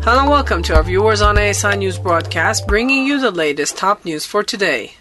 Hello and welcome to our viewers on ASI News broadcast, bringing you the latest top news for today.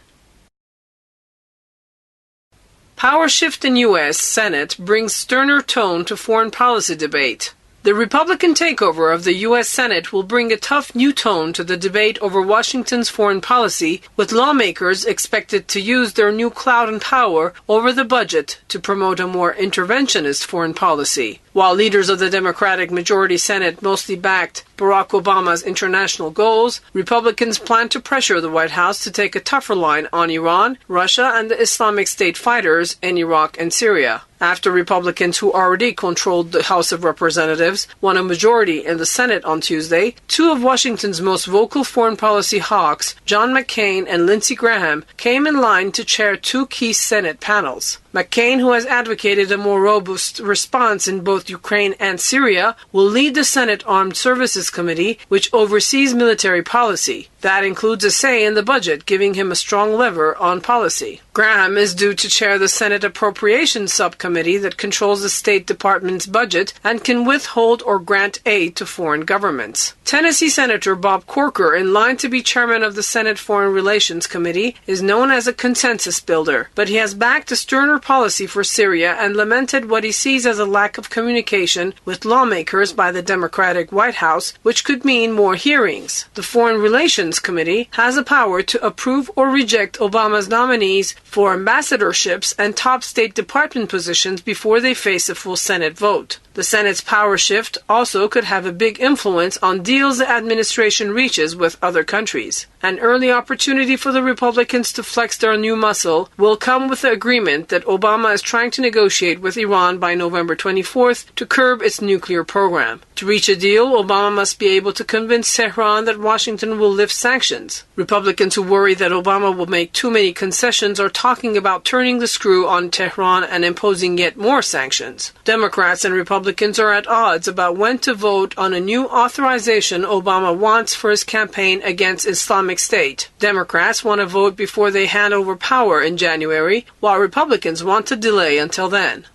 Power shift in U.S. Senate brings sterner tone to foreign policy debate. The Republican takeover of the U.S. Senate will bring a tough new tone to the debate over Washington's foreign policy, with lawmakers expected to use their new clout and power over the budget to promote a more interventionist foreign policy. While leaders of the Democratic majority Senate mostly backed Barack Obama's international goals, Republicans plan to pressure the White House to take a tougher line on Iran, Russia, and the Islamic State fighters in Iraq and Syria. After Republicans who already controlled the House of Representatives won a majority in the Senate on Tuesday, two of Washington's most vocal foreign policy hawks, John McCain and Lindsey Graham, came in line to chair two key Senate panels. McCain, who has advocated a more robust response in both Ukraine and Syria, will lead the Senate Armed Services Committee, which oversees military policy. That includes a say in the budget, giving him a strong lever on policy. Graham is due to chair the Senate Appropriations Subcommittee that controls the State Department's budget and can withhold or grant aid to foreign governments. Tennessee Senator Bob Corker, in line to be chairman of the Senate Foreign Relations Committee, is known as a consensus builder, but he has backed a sterner policy for Syria and lamented what he sees as a lack of communication with lawmakers by the Democratic White House, which could mean more hearings. The Foreign Relations Committee has the power to approve or reject Obama's nominees for ambassadorships and top State Department positions before they face a full Senate vote. The Senate's power shift also could have a big influence on deals the administration reaches with other countries. An early opportunity for the Republicans to flex their new muscle will come with the agreement that Obama is trying to negotiate with Iran by November 24th to curb its nuclear program. To reach a deal, Obama must be able to convince Tehran that Washington will lift sanctions. Republicans who worry that Obama will make too many concessions are talking about turning the screw on Tehran and imposing yet more sanctions. Democrats and Republicans are at odds about when to vote on a new authorization Obama wants for his campaign against Islamic State. Democrats want to vote before they hand over power in January, while Republicans want to delay until then.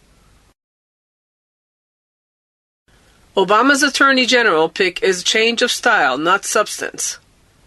Obama's Attorney General pick is change of style, not substance.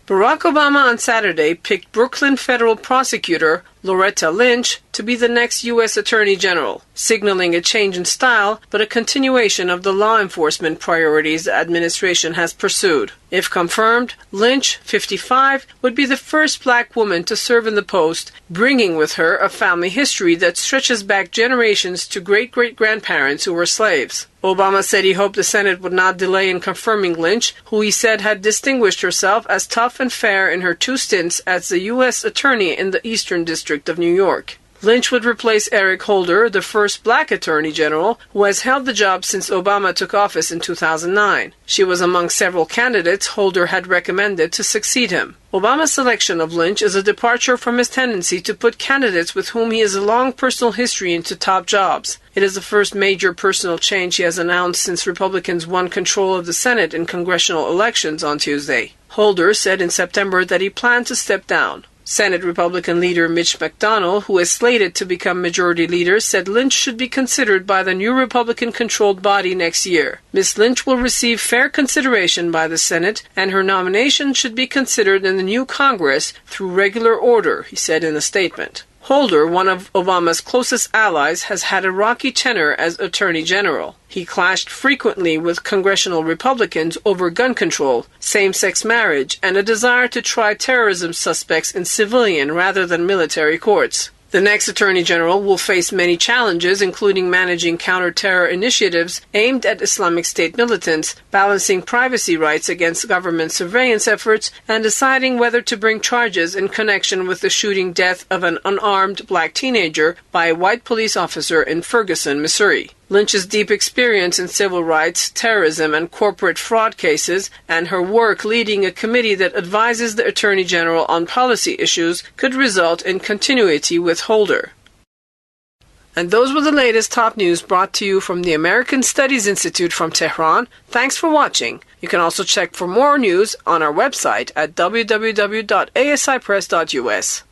Barack Obama on Saturday picked Brooklyn federal prosecutor Loretta Lynch to be the next U.S. Attorney General, signaling a change in style but a continuation of the law enforcement priorities the administration has pursued. If confirmed, Lynch, 55, would be the first black woman to serve in the post, bringing with her a family history that stretches back generations to great-great-grandparents who were slaves. Obama said he hoped the Senate would not delay in confirming Lynch, who he said had distinguished herself as tough and fair in her two stints as the U.S. Attorney in the Eastern District of New York. Lynch would replace Eric Holder, the first black Attorney General, who has held the job since Obama took office in 2009. She was among several candidates Holder had recommended to succeed him. Obama's selection of Lynch is a departure from his tendency to put candidates with whom he has a long personal history into top jobs. It is the first major personal change he has announced since Republicans won control of the Senate in congressional elections on Tuesday. Holder said in September that he planned to step down. Senate Republican leader Mitch McConnell, who is slated to become majority leader, said Lynch should be considered by the new Republican-controlled body next year. Ms. Lynch will receive fair consideration by the Senate, and her nomination should be considered in the new Congress through regular order, he said in a statement. Holder, one of Obama's closest allies, has had a rocky tenure as Attorney General. He clashed frequently with congressional Republicans over gun control, same-sex marriage, and a desire to try terrorism suspects in civilian rather than military courts. The next Attorney General will face many challenges, including managing counter-terror initiatives aimed at Islamic State militants, balancing privacy rights against government surveillance efforts, and deciding whether to bring charges in connection with the shooting death of an unarmed black teenager by a white police officer in Ferguson, Missouri. Lynch's deep experience in civil rights, terrorism, and corporate fraud cases, and her work leading a committee that advises the Attorney General on policy issues could result in continuity with Holder. And those were the latest top news brought to you from the American Studies Institute from Tehran. Thanks for watching. You can also check for more news on our website at www.asipress.us.